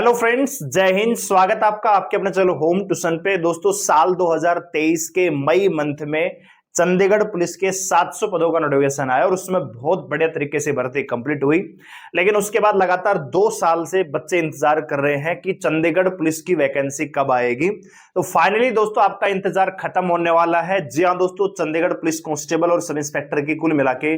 Hello friends, जय हिंद। स्वागत आपका आपके अपने चलो होम ट्यूशन पे। दोस्तों, साल 2023 के मई मंथ में चंडीगढ़ पुलिस के 700 पदों का नोटिफिकेशन आया और उसमें बहुत बढ़िया तरीके से भर्ती कंप्लीट हुई। लेकिन उसके बाद लगातार 2 साल से बच्चे इंतजार कर रहे हैं कि चंडीगढ़ पुलिस की वैकेंसी कब आएगी। तो फाइनली दोस्तों आपका इंतजार खत्म होने वाला है। जी हाँ दोस्तों, चंडीगढ़ पुलिस कांस्टेबल और सब इंस्पेक्टर की कुल मिला के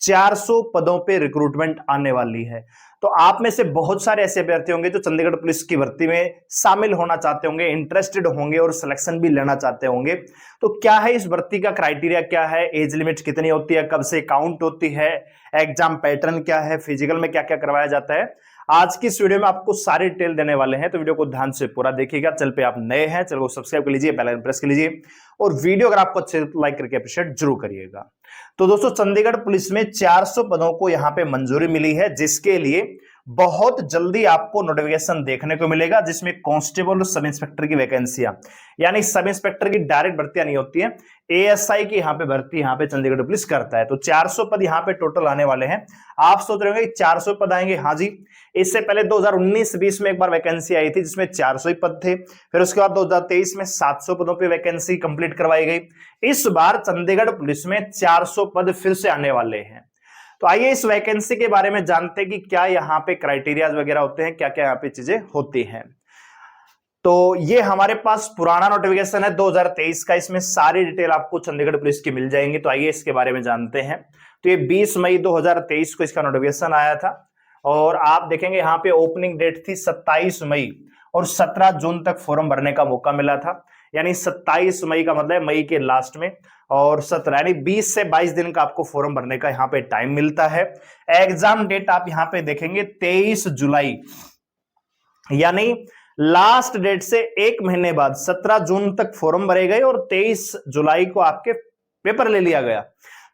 400 पदों पे रिक्रूटमेंट आने वाली है। तो आप में से बहुत सारे ऐसे अभ्यर्थी होंगे जो चंडीगढ़ पुलिस की भर्ती में शामिल होना चाहते होंगे, इंटरेस्टेड होंगे और सिलेक्शन भी लेना चाहते होंगे। तो क्या है इस भर्ती का क्राइटेरिया, क्या है, एज लिमिट कितनी होती है, कब से काउंट होती है, एग्जाम पैटर्न क्या है, फिजिकल में क्या क्या करवाया जाता है, आज की इस वीडियो में आपको सारी डिटेल देने वाले हैं। तो वीडियो को ध्यान से पूरा देखिएगा। चल पे आप नए हैं, चलो सब्सक्राइब कर लीजिए, बेल आइकन प्रेस कर लीजिए और वीडियो अगर आपको अच्छे लाइक करके अप्रिशिएट जरूर करिएगा। तो दोस्तों, चंडीगढ़ पुलिस में 400 पदों को यहां पे मंजूरी मिली है, जिसके लिए बहुत जल्दी आपको नोटिफिकेशन देखने को मिलेगा, जिसमें कांस्टेबल और सब इंस्पेक्टर की वैकेंसियां, यानी सब इंस्पेक्टर की डायरेक्ट भर्तियां नहीं होती है, एएसआई की यहां पे भर्ती यहां पे चंडीगढ़ पुलिस करता है। तो 400 पद यहां पे टोटल आने वाले हैं। आप सोच रहे होंगे 400 पद आएंगे। हाँ जी, इससे पहले 2019-20 में एक बार वैकेंसी आई थी जिसमें 400 ही पद थे। फिर उसके बाद 2023 में 700 पदों पे वैकेंसी कंप्लीट करवाई गई। इस बार चंडीगढ़ पुलिस में 400 पद फिर से आने वाले हैं। तो आइए इस वैकेंसी के बारे में जानते हैं कि क्या यहाँ पे क्राइटेरियाज वगैरह होते हैं, क्या क्या यहाँ पे चीजें होती हैं। तो ये हमारे पास पुराना नोटिफिकेशन है 2023 का, इसमें सारी डिटेल आपको चंडीगढ़ पुलिस की मिल जाएंगी। तो आइए इसके बारे में जानते हैं। तो ये 20 मई 2023 को इसका नोटिफिकेशन आया था और आप देखेंगे यहाँ पे ओपनिंग डेट थी 27 मई और 17 जून तक फॉर्म भरने का मौका मिला था। यानी 27 मई का मतलब मई के लास्ट में और 17 यानी 20 से 22 दिन का आपको फॉर्म भरने का यहाँ पे टाइम मिलता है। एग्जाम डेट आप यहाँ पे देखेंगे 23 जुलाई, यानी लास्ट डेट से एक महीने बाद 17 जून तक फॉर्म भरे गए और 23 जुलाई को आपके पेपर ले लिया गया।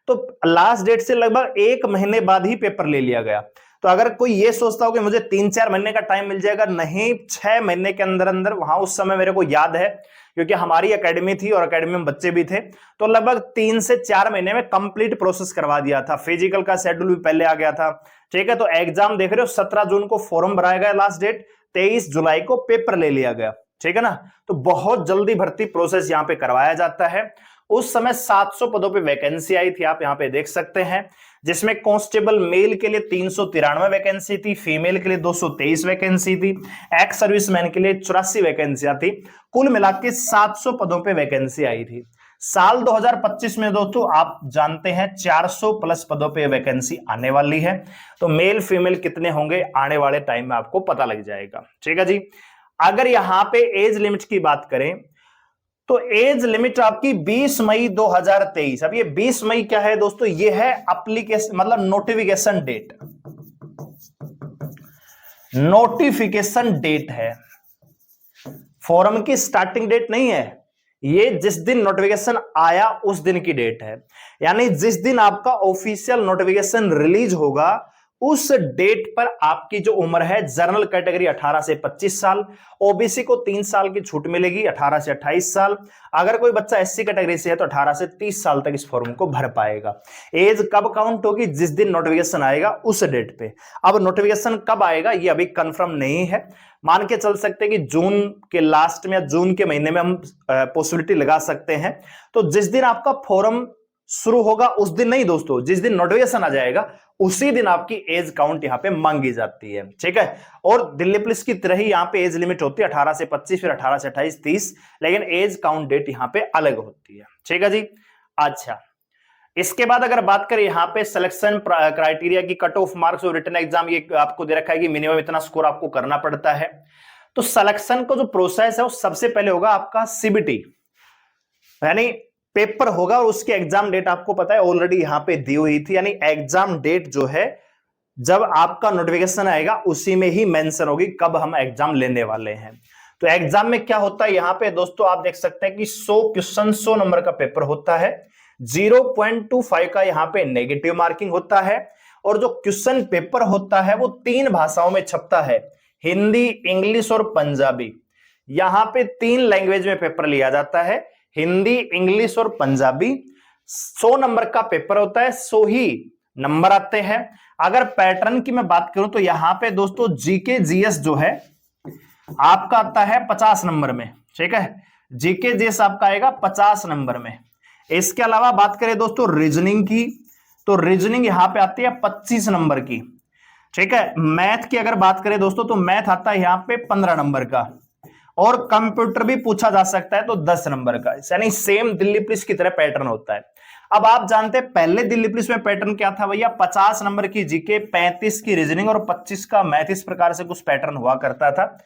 तो लास्ट डेट से लगभग एक महीने बाद ही पेपर ले लिया गया। तो अगर कोई ये सोचता हो कि मुझे 3-4 महीने का टाइम मिल जाएगा, नहीं, 6 महीने के अंदर अंदर, वहां उस समय मेरे को याद है क्योंकि हमारी एकेडमी थी और एकेडमी में बच्चे भी थे, तो लगभग 3 से 4 महीने में कंप्लीट प्रोसेस करवा दिया था। फिजिकल का शेड्यूल भी पहले आ गया था। ठीक है, तो एग्जाम देख रहे हो, 17 जून को फॉर्म भराया गया, लास्ट डेट 23 जुलाई को पेपर ले लिया गया। ठीक है ना, तो बहुत जल्दी भर्ती प्रोसेस यहां पे करवाया जाता है। उस समय 700 पदों पे वैकेंसी आई थी, आप यहां पे देख सकते हैं, जिसमें कांस्टेबल मेल के लिए 393 वैकेंसी थी, फीमेल के लिए 223 वैकेंसी थी, एक्स सर्विसमैन के लिए 84 वैकेंसियां थी। कुल मिलाकर 700 पदों पे वैकेंसी आई थी। साल 2025 में दोस्तों आप जानते हैं 400 प्लस पदों पे वैकेंसी आने वाली है। तो मेल फीमेल कितने होंगे आने वाले टाइम में आपको पता लग जाएगा। ठीक है जी। अगर यहां पे एज लिमिट की बात करें तो एज लिमिट आपकी 20 मई 2023। अब ये 20 मई क्या है दोस्तों, ये है एप्लीकेशन मतलब नोटिफिकेशन डेट, नोटिफिकेशन डेट है, फॉर्म की स्टार्टिंग डेट नहीं है। ये जिस दिन नोटिफिकेशन आया उस दिन की डेट है, यानी जिस दिन आपका ऑफिशियल नोटिफिकेशन रिलीज होगा उस डेट पर आपकी जो उम्र है, जनरल कैटेगरी 18 से 25 साल, ओबीसी को 3 साल की छूट मिलेगी 18 से 28 साल, अगर कोई बच्चा एससी कैटेगरी से है तो 18 से 30 साल तक इस फॉर्म को भर पाएगा। एज कब काउंट होगी, जिस दिन नोटिफिकेशन आएगा उस डेट पे। अब नोटिफिकेशन कब आएगा ये अभी कंफर्म नहीं है, मान के चल सकते हैं कि जून के लास्ट में या जून के महीने में हम पॉसिबिलिटी लगा सकते हैं। तो जिस दिन आपका फॉर्म शुरू होगा उस दिन नहीं दोस्तों, जिस दिन नोटिफिकेशन आ जाएगा उसी दिन आपकी एज काउंट यहां पे मांगी जाती है। ठीक है, और दिल्ली पुलिस की तरह ही यहां पे एज लिमिट होती है 18 से 25, फिर 18 से 28, 30, लेकिन एज काउंट डेट यहां पे अलग होती है। ठीक है जी। अच्छा, इसके बाद अगर बात करें यहां पे सिलेक्शन क्राइटेरिया की, कट ऑफ मार्क्स और रिटन एग्जाम, ये आपको दे रखा है कि मिनिमम इतना स्कोर आपको करना पड़ता है। तो सिलेक्शन का जो प्रोसेस है वो सबसे पहले होगा आपका सीबीटी, यानी पेपर होगा और उसकी एग्जाम डेट आपको पता है ऑलरेडी यहां पे दी हुई थी, यानी एग्जाम डेट जो है जब आपका नोटिफिकेशन आएगा उसी में ही मेंशन होगी कब हम एग्जाम लेने वाले हैं। तो एग्जाम में क्या होता है यहां पे दोस्तों, आप देख सकते हैं कि 100 क्वेश्चन 100 नंबर का पेपर होता है, 0.25 का यहां पे नेगेटिव मार्किंग होता है और जो क्वेश्चन पेपर होता है वो 3 भाषाओं में छपता है, हिंदी, इंग्लिश और पंजाबी। यहां पे 3 लैंग्वेज में पेपर लिया जाता है, हिंदी, इंग्लिश और पंजाबी। 100 नंबर का पेपर होता है, 100 ही नंबर आते हैं। अगर पैटर्न की मैं बात करूं तो यहां पे दोस्तों जीके जीएस जो है आपका आता है 50 नंबर में, ठीक है। जीके जीएस आपका आएगा 50 नंबर में। इसके अलावा बात करें दोस्तों रीजनिंग की, तो रीजनिंग यहां पे आती है 25 नंबर की, ठीक है। मैथ की अगर बात करें दोस्तों तो मैथ आता है यहां पे 15 नंबर का, और कंप्यूटर भी पूछा जा सकता है तो 10 नंबर का, यानी सेम दिल्ली पुलिस की तरह पैटर्न होता है। अब आप जानते हैं पहले दिल्ली पुलिस में पैटर्न क्या था भैया, 50 नंबर की जीके, 35 की रीजनिंग और 25 का मैथ, इस प्रकार से कुछ पैटर्न हुआ करता था,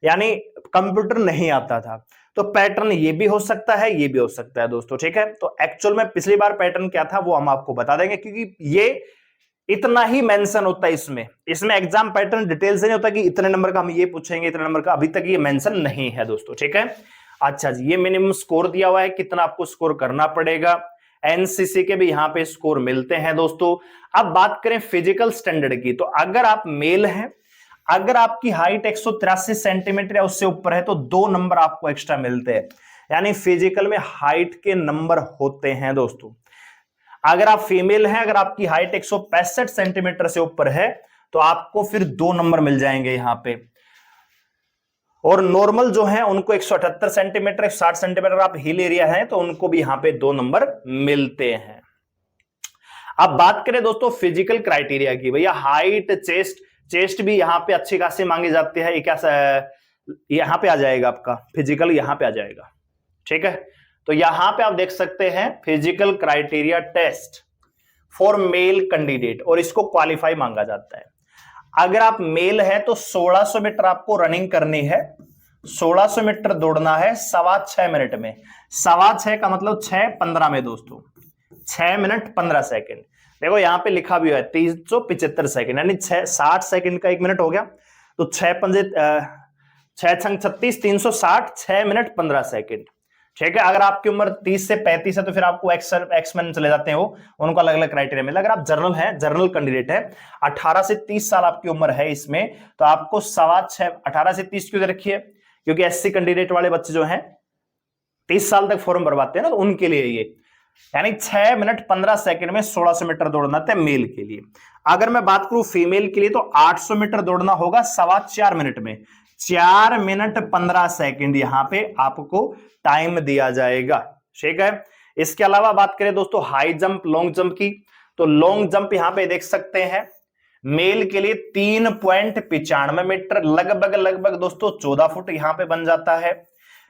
यानी कंप्यूटर नहीं आता था। तो पैटर्न ये भी हो सकता है, ये भी हो सकता है दोस्तों, ठीक है। तो एक्चुअल में पिछली बार पैटर्न क्या था वो हम आपको बता देंगे, क्योंकि ये इतना ही मेंशन होता है इसमें एग्जाम पैटर्न डिटेल से नहीं होता कि इतने नंबर का हम ये पूछेंगे, इतने नंबर का, अभी तक ये मेंशन नहीं है दोस्तों, ठीक है। अच्छा जी, ये मिनिमम स्कोर दिया हुआ है, कितना आपको स्कोर करना पड़ेगा, एनसीसी के भी यहां पे स्कोर मिलते हैं दोस्तों। अब बात करें फिजिकल स्टैंडर्ड की, तो अगर आप मेल हैं, अगर आपकी हाइट 183 सेंटीमीटर या उससे ऊपर है तो 2 नंबर आपको एक्स्ट्रा मिलते हैं, यानी फिजिकल में हाइट के नंबर होते हैं दोस्तों। अगर आप फीमेल हैं, अगर आपकी हाइट 165 सेंटीमीटर से ऊपर है तो आपको फिर 2 नंबर मिल जाएंगे यहां पे, और नॉर्मल जो है उनको 178 सेंटीमीटर 160 सेंटीमीटर आप हिल एरिया है तो उनको भी यहां पे 2 नंबर मिलते हैं। अब बात करें दोस्तों फिजिकल क्राइटेरिया की, भैया हाइट, चेस्ट भी यहां पे अच्छी खासी मांगी जाती है, ये क्या यहां पे आ जाएगा आपका फिजिकल, यहां पे आ जाएगा, ठीक है। तो यहां पे आप देख सकते हैं physical criteria test for male candidate, और इसको क्वालिफाई मांगा जाता है। अगर आप मेल है तो 1600 मीटर आपको रनिंग करनी है, 1600 मीटर दौड़ना है 6.25 मिनट में। 6.25 का मतलब 6:15 में दोस्तों, 6 मिनट 15 सेकेंड। देखो यहां पे लिखा भी है 375 सेकेंड, यानी 60 सेकेंड का 1 मिनट हो गया, तो 6 छंग 36, 360, 6 मिनट 15 सेकेंड, ठीक है। अगर आपकी उम्र 30 से 35 है तो फिर आपको एक्समैन चले जाते हैं, वो उनको अलग अलग क्राइटेरिया मिला। अगर आप जर्नल है, जर्नल कैंडिडेट है, 18 से 30 साल आपकी उम्र है इसमें, तो आपको 6.25, 18 से 30 क्यों रखिए, क्योंकि एससी कैंडिडेट वाले बच्चे जो हैं 30 साल तक फॉर्म भरवाते हैं ना, तो उनके लिए ये, यानी 6 मिनट 15 सेकंड में 1600 मीटर दौड़ना था मेल के लिए। अगर मैं बात करूं फीमेल के लिए तो 800 मीटर दौड़ना होगा 4.25 मिनट में, 4 मिनट 15 सेकंड यहां पे आपको टाइम दिया जाएगा, ठीक है। इसके अलावा बात करें दोस्तों हाई जंप, लॉन्ग जंप की, तो लॉन्ग जंप यहां पे देख सकते हैं मेल के लिए 3.95 मीटर, लगभग दोस्तों 14 फुट यहां पे बन जाता है।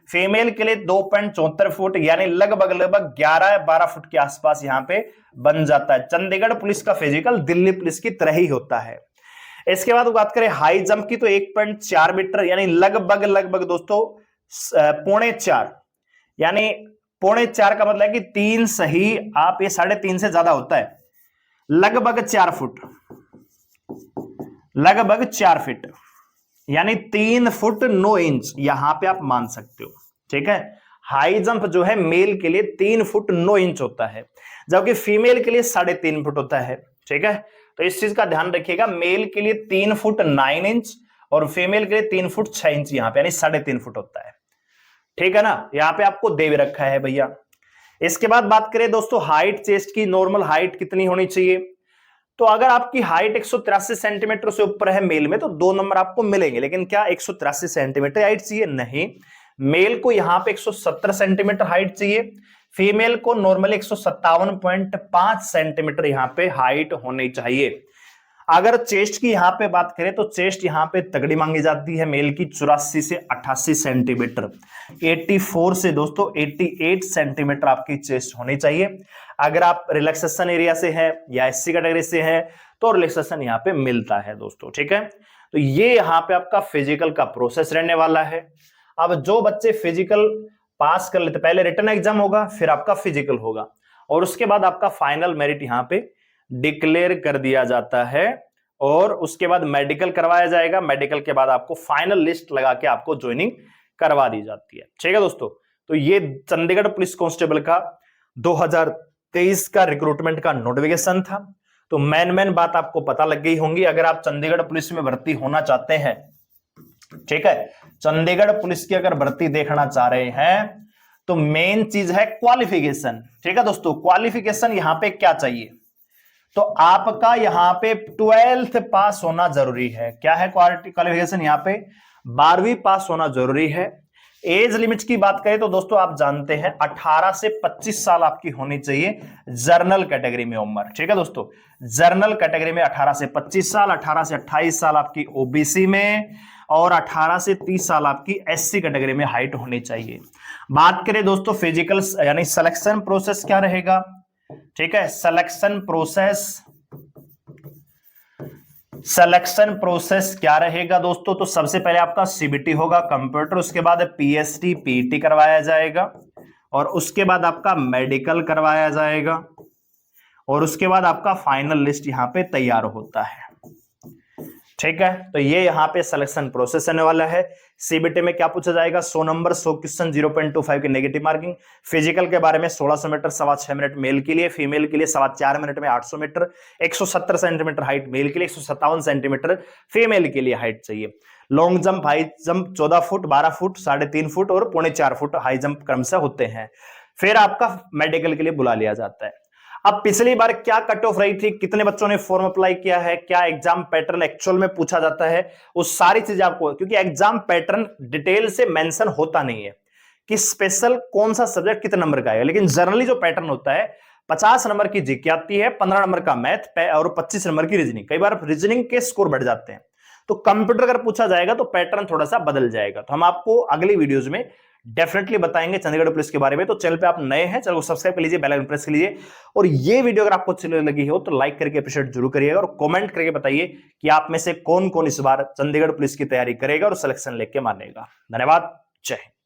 फीमेल के लिए 2.74 फुट, यानी लगभग 11-12 फुट के आसपास यहां पे बन जाता है। चंडीगढ़ पुलिस का फिजिकल दिल्ली पुलिस की तरह ही होता है। इसके बाद बात करें हाई जंप की, तो 1.4 मीटर, यानी लगभग दोस्तों 3.25, यानी 3.25 का मतलब है कि 3 सही, आप ये 3.5 से ज्यादा होता है, लगभग 4 फुट, लगभग 4 फीट, यानी 3 फुट 9 इंच यहां पे आप मान सकते हो, ठीक है। हाई जंप जो है मेल के लिए 3 फुट 9 इंच होता है, जबकि फीमेल के लिए 3.5 फुट होता है, ठीक है। तो इस चीज का ध्यान रखिएगा, मेल के लिए 3 फुट 9 इंच और फीमेल के लिए 3 फुट 6 इंच यहां पे, यानी 3.5 फुट होता है, ठीक है ना। यहां पे आपको दे भी रखा है भैया। इसके बाद बात करें दोस्तों हाइट, चेस्ट की नॉर्मल हाइट कितनी होनी चाहिए, तो अगर आपकी हाइट 183 सेंटीमीटर से ऊपर है मेल में तो 2 नंबर आपको मिलेंगे, लेकिन क्या 183 सेंटीमीटर हाइट चाहिए, नहीं। मेल को यहां पे 170 सेंटीमीटर हाइट चाहिए, फीमेल को नॉर्मली 157.5 सेंटीमीटर यहां पे हाइट होनी चाहिए। अगर चेस्ट की यहां पे बात करें तो चेस्ट यहां पे तगड़ी मांगी जाती है मेल की 84 से 88 सेंटीमीटर, 84 से दोस्तों 88 सेंटीमीटर आपकी चेस्ट होनी चाहिए। अगर आप रिलैक्सेशन एरिया से है या एससी कैटेगरी से है तो रिलैक्सेशन यहां पे मिलता है दोस्तों, ठीक है। तो ये यहां पे आपका फिजिकल का प्रोसेस रहने वाला है। अब जो बच्चे फिजिकल पास कर लेते, पहले रिटन एग्जाम होगा, फिर आपका फिजिकल होगा, और उसके बाद आपका फाइनल मेरिट यहां पे डिक्लेयर कर दिया जाता है, और उसके बाद मेडिकल करवाया जाएगा। मेडिकल के बाद आपको फाइनल लिस्ट लगा के आपको ज्वाइनिंग करवा दी जाती है, ठीक है दोस्तों। तो ये चंडीगढ़ पुलिस कांस्टेबल का 2023 का रिक्रूटमेंट का नोटिफिकेशन था। तो मेन बात आपको पता लग गई होंगी। अगर आप चंडीगढ़ पुलिस में भर्ती होना चाहते हैं, ठीक है, चंडीगढ़ पुलिस की अगर भर्ती देखना चाह रहे हैं तो मेन चीज है क्वालिफिकेशन, ठीक है दोस्तों। क्वालिफिकेशन यहां पे क्या चाहिए, तो आपका यहां पे 12th पास होना जरूरी है। क्या है क्वालिफिकेशन यहां पे, 12वीं पास होना जरूरी है। एज लिमिट की बात करें तो दोस्तों आप जानते हैं 18 से 25 साल आपकी होनी चाहिए जर्नल कैटेगरी में उम्र। ठीक है दोस्तों, जर्नल कैटेगरी में 18 से 25 साल, 18 से 28 साल आपकी ओबीसी में, और 18 से 30 साल आपकी एससी कैटेगरी में हाइट होनी चाहिए। बात करें दोस्तों फिजिकल यानी सिलेक्शन प्रोसेस क्या रहेगा। ठीक है, सिलेक्शन प्रोसेस क्या रहेगा दोस्तों, तो सबसे पहले आपका सीबीटी होगा कंप्यूटर, उसके बाद पीएसटी पीटी करवाया जाएगा, और उसके बाद आपका मेडिकल करवाया जाएगा, और उसके बाद आपका फाइनल लिस्ट यहां पे तैयार होता है। ठीक है, तो ये यहां पे सिलेक्शन प्रोसेस आने वाला है। सीबीटी में क्या पूछा जाएगा, 100 नंबर, 100 क्वेश्चन, 0.25 की नेगेटिव मार्किंग। फिजिकल के बारे में 1600 मीटर 6.25 मिनट मेल के लिए, फीमेल के लिए 4.25 मिनट में 800 मीटर, 170 सेंटीमीटर हाइट मेल के लिए, 157 सेंटीमीटर फीमेल के लिए हाइट चाहिए। Long jump, high jump 14 foot, 12 foot, 3.5 foot और 4.25 फुट हाई जंप क्रम से होते हैं। फिर आपका मेडिकल के लिए बुला लिया जाता है। अब पिछली बार क्या कट ऑफ रही थी, कितने बच्चों ने फॉर्म अप्लाई किया है, क्या एग्जाम पैटर्न एक्चुअल में पूछा जाता है, वो सारी चीजें आपको, क्योंकि एग्जाम पैटर्न डिटेल से मेंशन होता नहीं है कि स्पेशल कौन सा सब्जेक्ट कितने नंबर का है, लेकिन जनरली जो पैटर्न होता है 50 नंबर की जीके आती है, 15 नंबर का मैथ और 25 नंबर की रीजनिंग। कई बार रीजनिंग के स्कोर बढ़ जाते हैं, तो कंप्यूटर अगर पूछा जाएगा तो पैटर्न थोड़ा सा बदल जाएगा। तो हम आपको अगली वीडियोज में डेफिनेटली बताएंगे चंडीगढ़ पुलिस के बारे में। तो चैनल पे आप नए हैं, चैनल को सब्सक्राइब कर लीजिए, बेल आइकन प्रेस कर लीजिए, और ये वीडियो अगर आपको अच्छी लगी हो तो लाइक करके अप्रिशिएट जरूर करिएगा, और कमेंट करके बताइए कि आप में से कौन कौन इस बार चंडीगढ़ पुलिस की तैयारी करेगा और सिलेक्शन लेके मानेगा। धन्यवाद, जय हिंद।